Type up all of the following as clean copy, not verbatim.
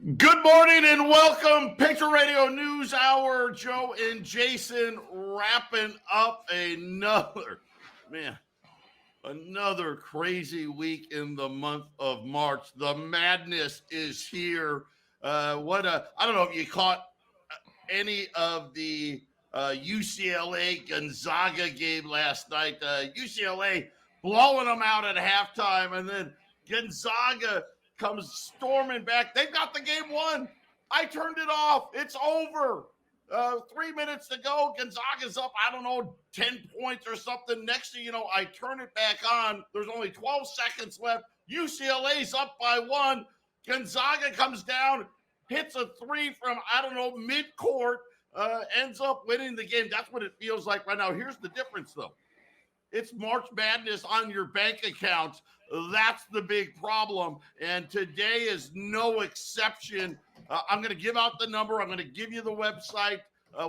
Good morning and welcome. Patriot Radio News Hour. Joe and Jason wrapping up another crazy week in the month of March. The madness is here. I don't know if you caught any of the UCLA Gonzaga game last night. UCLA blowing them out at halftime, and then Gonzaga comes storming back. They've got the game won. I turned it off. It's over. 3 minutes to go. Gonzaga's up, 10 points or something. Next thing you know, I turn it back on. There's only 12 seconds left. UCLA's up by 1. Gonzaga comes down, hits a three from, mid-court, ends up winning the game. That's what it feels like right now. Here's the difference, though. It's March Madness on your bank account. That's the big problem. And today is no exception. I'm going to give out the number. I'm going to give you the website.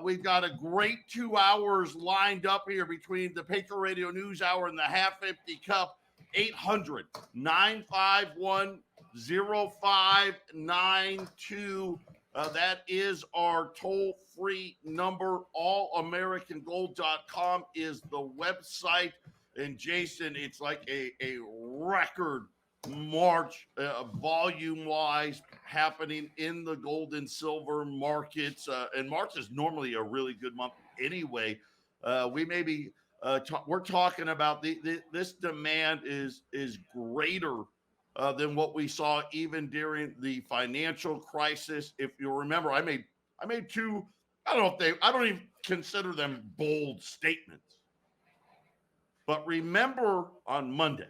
We've got a great 2 hours lined up here between the Patriot Radio News Hour and the Half Empty Cup. 800-951-0592. That is our toll-free number. AllAmericanGold.com is the website. And Jason, it's like a record March volume-wise happening in the gold and silver markets. And March is normally a really good month anyway. We're talking about this demand is greater than what we saw even during the financial crisis. If you remember, I made two. I don't even consider them bold statements. But remember on Monday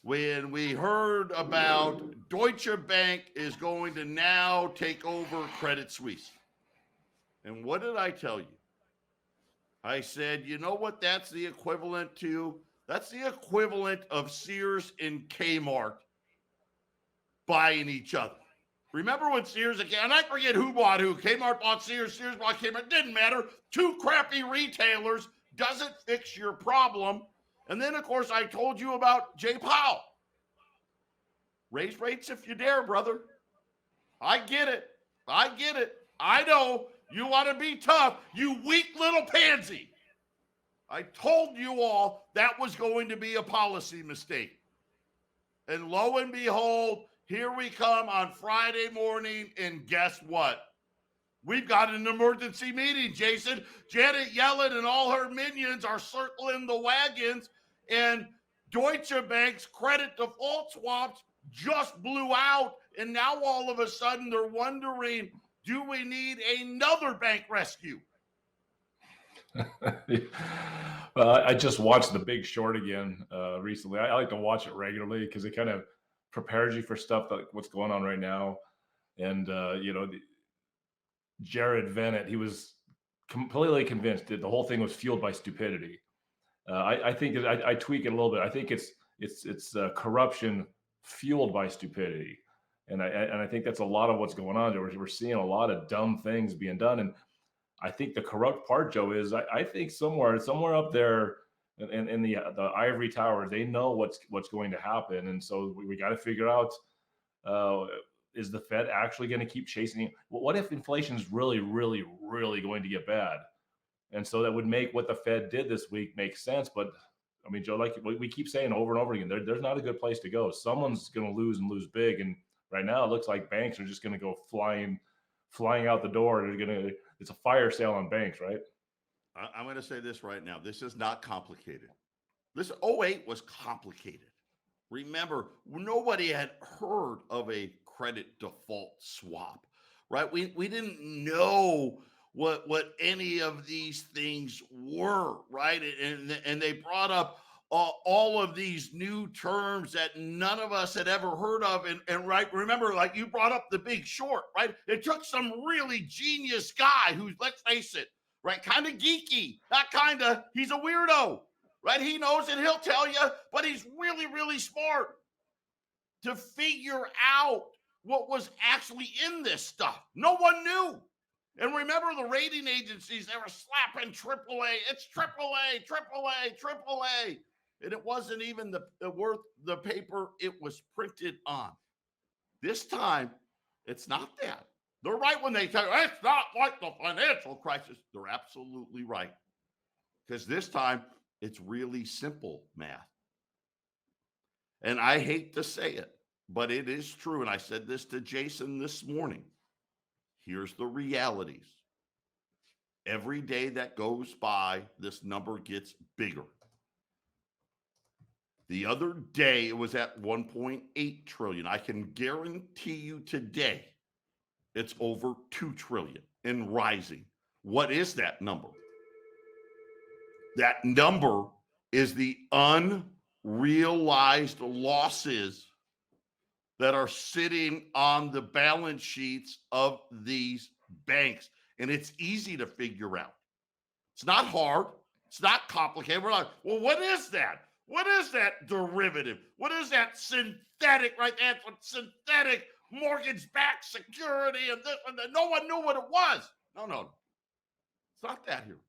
when we heard about Deutsche Bank is going to now take over Credit Suisse. And what did I tell you? I said, you know what that's the equivalent to? That's the equivalent of Sears and Kmart buying each other. Remember when Sears and I forget who bought who. Kmart bought Sears, Sears bought Kmart. It didn't matter. Two crappy retailers doesn't fix your problem. And then, of course, I told you about Jay Powell. Raise rates if you dare, brother. I get it. I know you want to be tough, you weak little pansy. I told you all that was going to be a policy mistake. And lo and behold, here we come on Friday morning, and guess what? We've got an emergency meeting, Jason. Janet Yellen and all her minions are circling the wagons, and Deutsche Bank's credit default swaps just blew out, and now all of a sudden they're wondering, do we need another bank rescue? Well, I just watched The Big Short again recently. I like to watch it regularly because it kind of prepares you for stuff like what's going on right now. And, Jared Vennett, he was completely convinced that the whole thing was fueled by stupidity. I think I tweak it a little bit. I think it's corruption fueled by stupidity, and I think that's a lot of what's going on. We're seeing a lot of dumb things being done, and I think the corrupt part, Joe, is I think somewhere up there in the ivory tower, they know what's going to happen, and so we got to figure out. Is the Fed actually going to keep chasing? What if inflation is really, really, really going to get bad? And so that would make what the Fed did this week make sense. But I mean, Joe, like we keep saying over and over again, there's not a good place to go. Someone's going to lose and lose big. And right now it looks like banks are just going to go flying out the door. It's a fire sale on banks, right? I'm going to say this right now. This is not complicated. This 08 was complicated. Remember, nobody had heard of a credit default swap, right? We didn't know what any of these things were, right? And they brought up all of these new terms that none of us had ever heard of. And right, remember, like you brought up The Big Short, right? It took some really genius guy who's, let's face it, right, kind of geeky, he's a weirdo. Right? He knows it. He'll tell you, but he's really, really smart to figure out what was actually in this stuff. No one knew. And remember the rating agencies, they were slapping AAA. It's AAA, AAA, AAA. And it wasn't even the worth the paper it was printed on. This time, It's not that. They're right when they say it's not like the financial crisis. They're absolutely right. Because this time it's really simple math. And I hate to say it, but it is true. And I said this to Jason this morning. Here's the realities. Every day that goes by, this number gets bigger. The other day, it was at 1.8 trillion. I can guarantee you today, it's over 2 trillion and rising. What is that number? That number is the unrealized losses that are sitting on the balance sheets of these banks. And it's easy to figure out. It's not hard. It's not complicated. We're like, well, what is that? What is that derivative? What is that synthetic, right? That's what synthetic mortgage-backed security and this and that. No one knew what it was. No. It's not that here.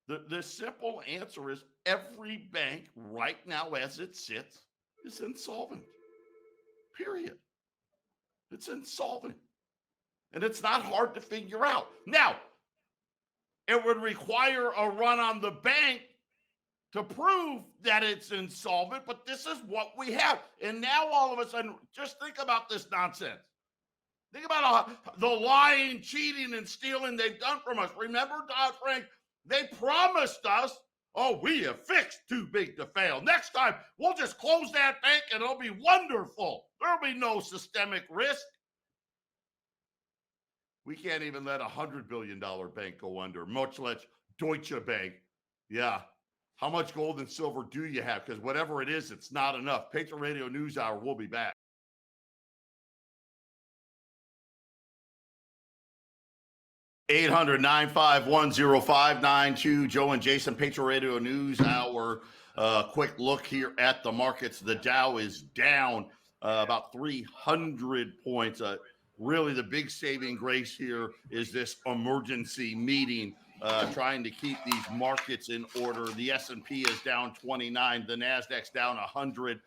The simple answer is every bank right now as it sits is insolvent. Period. It's insolvent. And it's not hard to figure out. Now, it would require a run on the bank to prove that it's insolvent, but this is what we have. And now all of a sudden, just think about this nonsense. Think about the lying, cheating, and stealing they've done from us. Remember, Dodd-Frank, they promised us, oh, we have fixed too big to fail. Next time, we'll just close that bank and it'll be wonderful. There'll be no systemic risk. We can't even let a $100 billion bank go under, much less Deutsche Bank. Yeah. How much gold and silver do you have? Because whatever it is, it's not enough. Patriot Radio News Hour. We'll be back. 800-951-0592. Joe and Jason, Patriot Radio News Hour. Quick look here at the markets. The Dow is down about 300 points. Really, the big saving grace here is this emergency meeting trying to keep these markets in order. The S&P is down 29. The Nasdaq's down 100.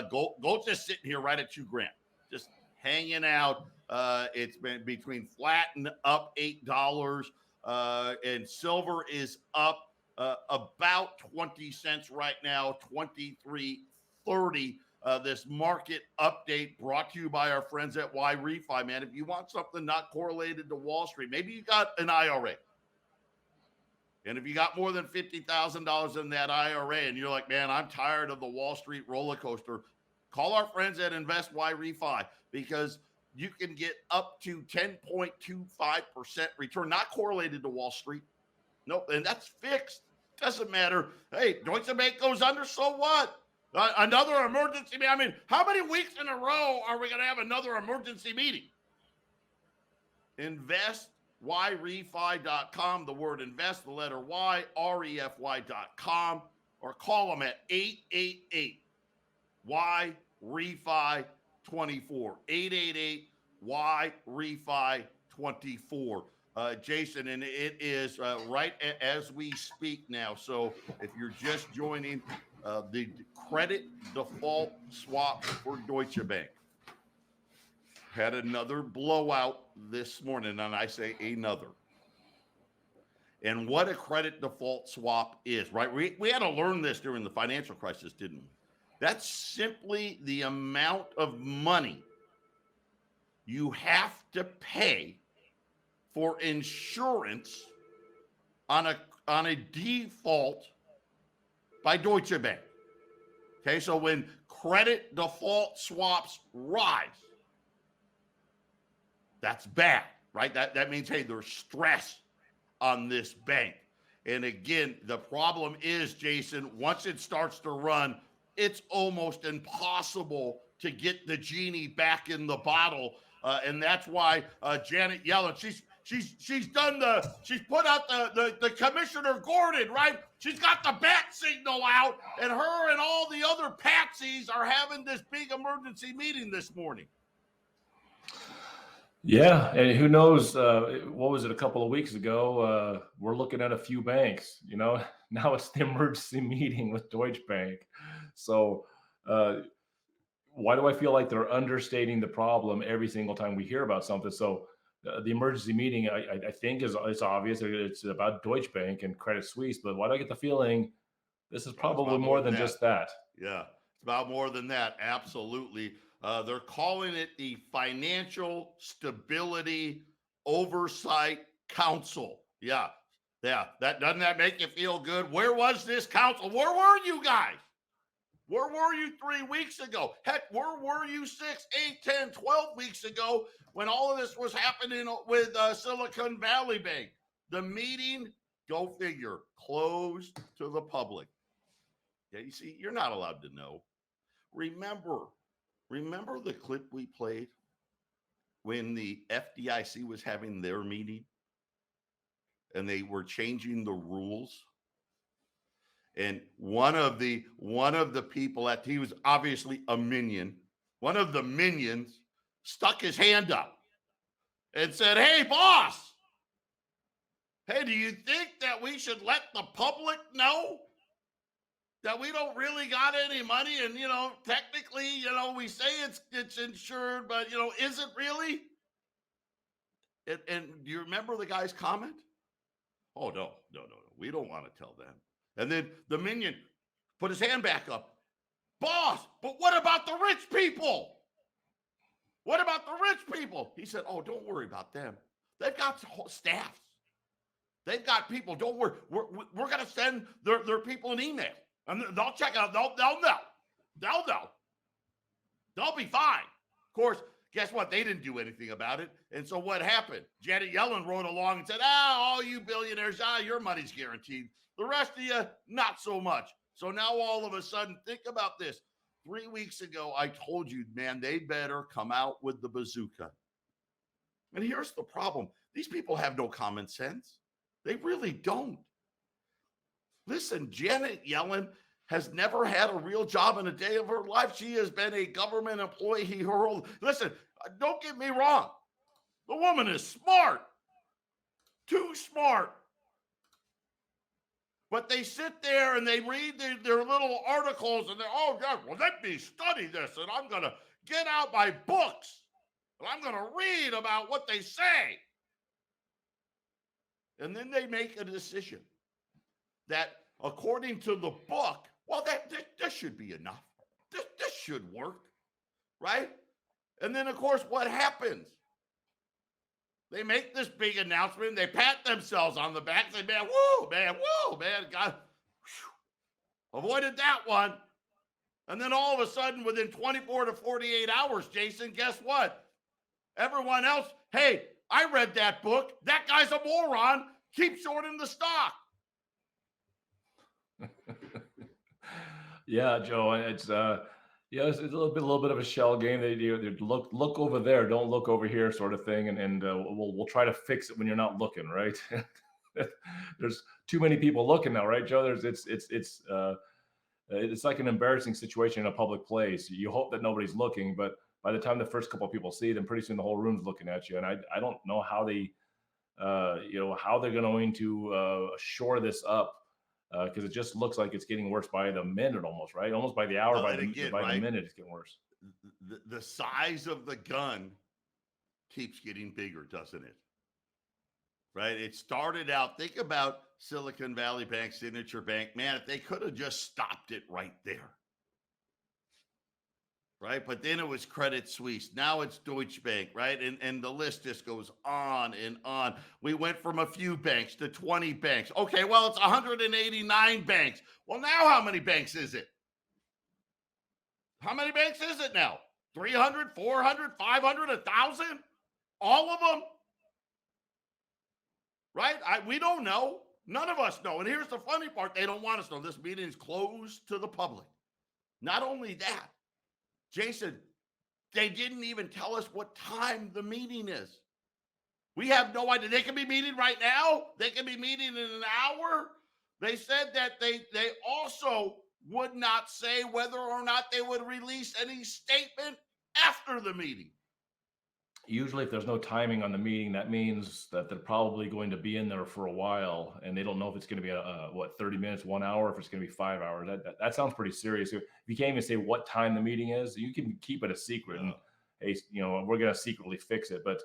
Gold just sitting here right at $2,000, just hanging out. It's been between flat and up $8, and silver is up about 20 cents right now, 23.30. This market update brought to you by our friends at Y Refi, man. If you want something not correlated to Wall Street, maybe you got an IRA. And if you got more than $50,000 in that IRA and you're like, man, I'm tired of the Wall Street roller coaster, call our friends at Invest Y Refi, because you can get up to 10.25% return, not correlated to Wall Street. Nope, and that's fixed. Doesn't matter. Hey, Deutsche Bank goes under, so what? Another emergency meeting. I mean, how many weeks in a row are we going to have another emergency meeting? InvestYRefi.com, the word invest, the letter Y, REFY.com, or call them at 888-Y-REFI-24, 888-Y-REFI-24. Jason, and it is right as we speak now. So if you're just joining, the credit default swap for Deutsche Bank had another blowout this morning, and I say another. And what a credit default swap is, right? We had to learn this during the financial crisis, didn't we? That's simply the amount of money you have to pay for insurance on a default by Deutsche Bank. Okay, so when credit default swaps rise, that's bad, right? That means, hey, there's stress on this bank. And again, the problem is, Jason, once it starts to run, it's almost impossible to get the genie back in the bottle. And that's why Janet Yellen, she's put out the Commissioner Gordon, right? She's got the bat signal out, and her and all the other patsies are having this big emergency meeting this morning. Yeah, and who knows, what was it, a couple of weeks ago, we're looking at a few banks, now it's the emergency meeting with Deutsche Bank. So why do I feel like they're understating the problem every single time we hear about something? So the emergency meeting, I think it's obvious. It's about Deutsche Bank and Credit Suisse, but why do I get the feeling this is Oh, it's probably about more than just that? Yeah, it's about more than that. Absolutely. They're calling it the Financial Stability Oversight Council. Yeah, yeah. That doesn't that make you feel good? Where was this council? Where were you guys? Where were you 3 weeks ago? Heck, where were you 6, 8, 10, 12 weeks ago when all of this was happening with Silicon Valley Bank? The meeting, go figure, closed to the public. Yeah, you see, you're not allowed to know. Remember the clip we played when the FDIC was having their meeting and they were changing the rules? And one of the people he was obviously a minion. One of the minions stuck his hand up and said, "Hey, boss, hey, do you think that we should let the public know that we don't really got any money? And, technically, we say it's insured, but, is it really?" And do you remember the guy's comment? "Oh, no. We don't want to tell them." And then the minion put his hand back up. "Boss, but what about the rich people? What about the rich people?" He said, "Oh, don't worry about them. They've got staffs. They've got people. Don't worry. We're going to send their people an email. And they'll check out. They'll know. They'll know. They'll be fine." Of course, guess what? They didn't do anything about it. And so what happened? Janet Yellen wrote along and said, all you billionaires, your money's guaranteed. The rest of you, not so much. So now all of a sudden, think about this. 3 weeks ago, I told you, man, they better come out with the bazooka. And here's the problem. These people have no common sense. They really don't. Listen, Janet Yellen has never had a real job in a day of her life. She has been a government employee her whole. Listen, don't get me wrong. The woman is smart. Too smart. But they sit there and they read their little articles and oh, God, well, let me study this and I'm going to get out my books and I'm going to read about what they say. And then they make a decision that according to the book, well, this should be enough. This should work, right? And then, of course, what happens? They make this big announcement. They pat themselves on the back. Say, man, God, avoided that one. And then all of a sudden, within 24 to 48 hours, Jason, guess what? Everyone else, hey, I read that book. That guy's a moron. Keep shorting the stock. Yeah, Joe, it's it's a little bit of a shell game. They look over there, don't look over here, sort of thing, and we'll try to fix it when you're not looking, right? There's too many people looking now, right, Joe? It's like an embarrassing situation in a public place. You hope that nobody's looking, but by the time the first couple of people see it, then pretty soon the whole room's looking at you. And I don't know how how they're going to shore this up. Because it just looks like it's getting worse by the minute almost, right? Almost by the hour, by the minute, it's getting worse. The size of the gun keeps getting bigger, doesn't it? Right? It started out, think about Silicon Valley Bank, Signature Bank. Man, if they could have just stopped it right there. Right? But then it was Credit Suisse. Now it's Deutsche Bank, right? And the list just goes on and on. We went from a few banks to 20 banks. Okay, well, it's 189 banks. Well, now how many banks is it? How many banks is it now? 300, 400, 500, 1,000? All of them? Right? We don't know. None of us know. And here's the funny part. They don't want us to know. This meeting is closed to the public. Not only that, Jason, they didn't even tell us what time the meeting is. We have no idea. They can be meeting right now. They can be meeting in an hour. They said that they also would not say whether or not they would release any statement after the meeting. Usually if there's no timing on the meeting, that means that they're probably going to be in there for a while, and they don't know if it's going to be 30 minutes, 1 hour, if it's going to be 5 hours. That sounds pretty serious. If you can't even say what time the meeting is, you can keep it a secret and, hey, we're going to secretly fix it. But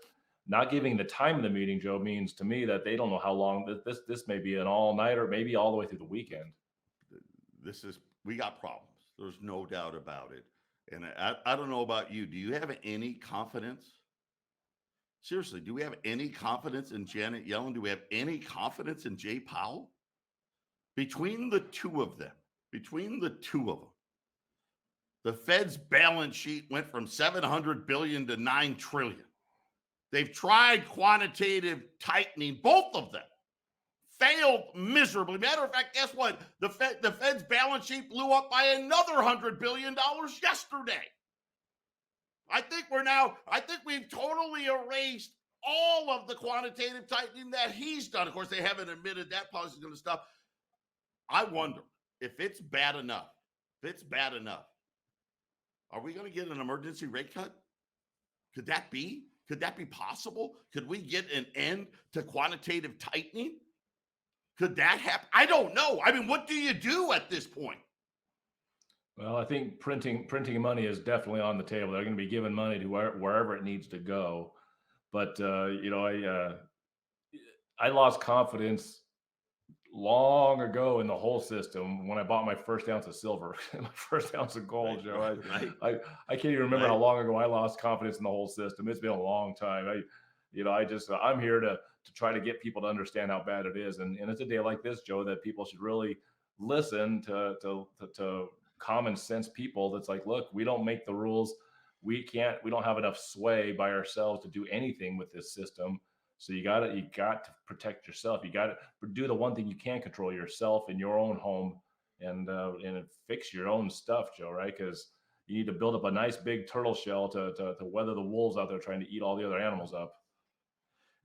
not giving the time of the meeting, Joe, means to me that they don't know how long this may be, an all-nighter, maybe all the way through the weekend. We got problems. There's no doubt about it. And I don't know about you. Do you have any confidence? Seriously, do we have any confidence in Janet Yellen? Do we have any confidence in Jay Powell? Between the two of them, the Fed's balance sheet went from $700 billion to $9 trillion. They've tried quantitative tightening, both of them. Failed miserably. Matter of fact, guess what? The Fed's balance sheet blew up by another $100 billion yesterday. I think we've totally erased all of the quantitative tightening that he's done. Of course, they haven't admitted that policy's going to stop. I wonder if it's bad enough. Are we going to get an emergency rate cut? Could that be possible? Could we get an end to quantitative tightening? Could that happen? I don't know. I mean, what do you do at this point? Well, I think printing money is definitely on the table. They're going to be giving money to wherever it needs to go. But I lost confidence long ago in the whole system when I bought my first ounce of silver, my first ounce of gold, Joe. I can't even remember how long ago I lost confidence in the whole system. It's been a long time. I'm here to try to get people to understand how bad it is. And it's a day like this, Joe, that people should really listen to common sense people. That's like, look, we don't make the rules. We don't have enough sway by ourselves to do anything with this system. So you got to protect yourself. You got to do the one thing you can control, yourself in your own home, and fix your own stuff, Joe, right? Because you need to build up a nice big turtle shell to weather the wolves out there trying to eat all the other animals up.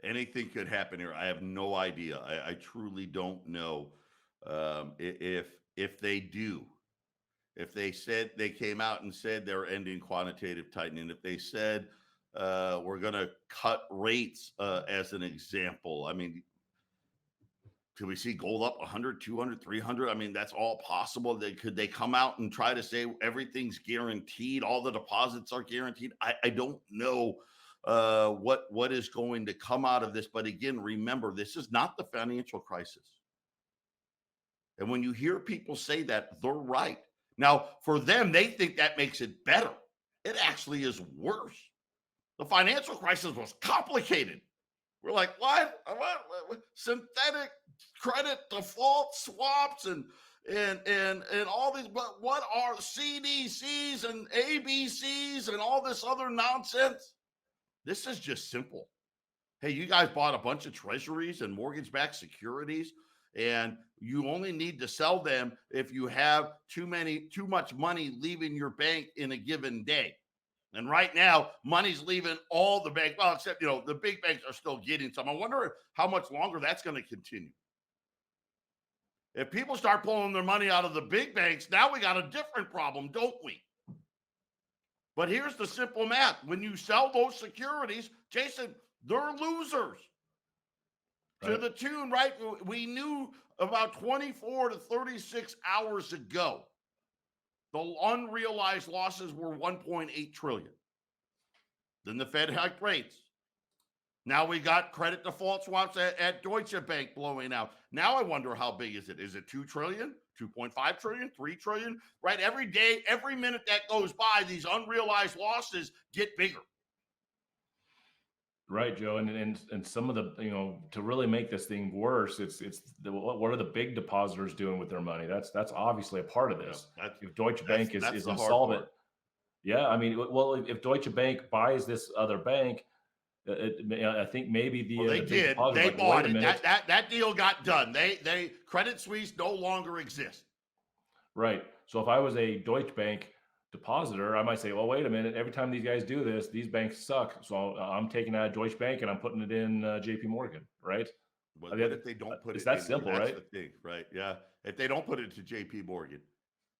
Anything could happen here. I have no idea. I truly don't know if they do. If they came out and said they're ending quantitative tightening, if they said we're going to cut rates as an example, I mean, could we see gold up 100, 200, 300? I mean, that's all possible. Could they come out and try to say everything's guaranteed, all the deposits are guaranteed? I don't know what is going to come out of this. But again, remember, this is not the financial crisis. And when you hear people say that, they're right. Now, for them, they think that makes it better. It actually is worse. The financial crisis was complicated. We're like, what? Synthetic credit default swaps and all these, but what are CDCs and ABCs and all this other nonsense? This is just simple. Hey, you guys bought a bunch of treasuries and mortgage-backed securities, and you only need to sell them if you have too much money leaving your bank in a given day. And right now, money's leaving all the banks. Well, except, the big banks are still getting some. I wonder how much longer that's going to continue. If people start pulling their money out of the big banks, now we got a different problem, don't we? But here's the simple math. When you sell those securities, Jason, they're losers. Right. To the tune, right? We knew about 24 to 36 hours ago, the unrealized losses were 1.8 trillion. Then the Fed hiked rates. Now we got credit default swaps at Deutsche Bank blowing out. Now I wonder, how big is it? Is it 2 trillion, 2.5 trillion, 3 trillion? Right? Every day, every minute that goes by, these unrealized losses get bigger. Right, Joe, and some of the, to really make this thing worse, what are the big depositors doing with their money? That's obviously a part of this. If Deutsche Bank is insolvent, yeah, I mean, well, if Deutsche Bank buys this other bank, I think maybe they did. They bought it. That deal got done. They Credit Suisse no longer exists. Right. So if I was a Deutsche Bank depositor, I might say, well, wait a minute. Every time these guys do this, these banks suck. So I'm taking out Deutsche Bank and I'm putting it in JP Morgan, right? But if they don't put it's that simple, right? That's the thing, right? Yeah. If they don't put it to JP Morgan,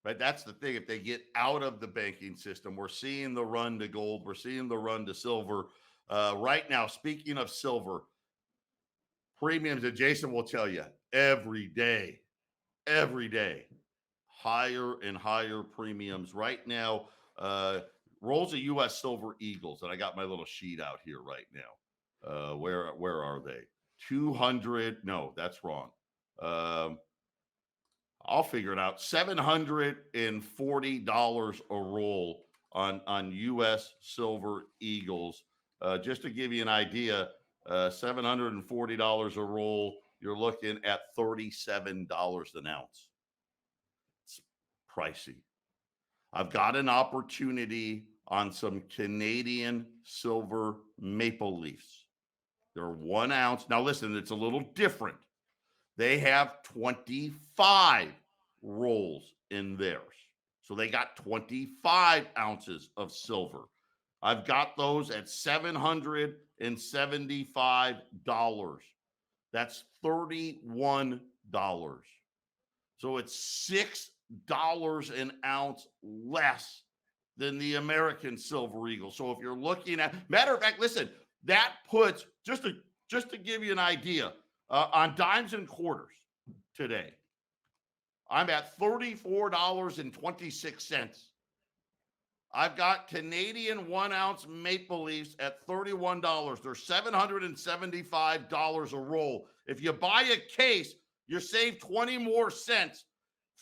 right? That's the thing. If they get out of the banking system, we're seeing the run to gold. We're seeing the run to silver. Right now, speaking of silver, premiums that Jason will tell you every day, higher and higher premiums. Right now, rolls of U.S. Silver Eagles, and I got my little sheet out here right now. Where are they? 200? No, that's wrong. I'll figure it out. $740 a roll on U.S. Silver Eagles. Just to give you an idea, $740 a roll, you're looking at $37 an ounce. It's pricey. I've got an opportunity on some Canadian silver maple leafs. They're 1 ounce. Now, listen, it's a little different. They have 25 rolls in theirs. So they got 25 ounces of silver. I've got those at $775. That's $31. So it's $6 an ounce less than the American Silver Eagle. So if you're looking at, matter of fact, listen, that puts, just to give you an idea, on dimes and quarters today, I'm at $34.26. I've got Canadian 1 ounce maple leafs at $31. They're $775 a roll. If you buy a case, you save 20 more cents.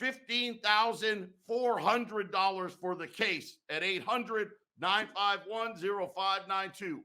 $15,400 for the case at 800-951-0592.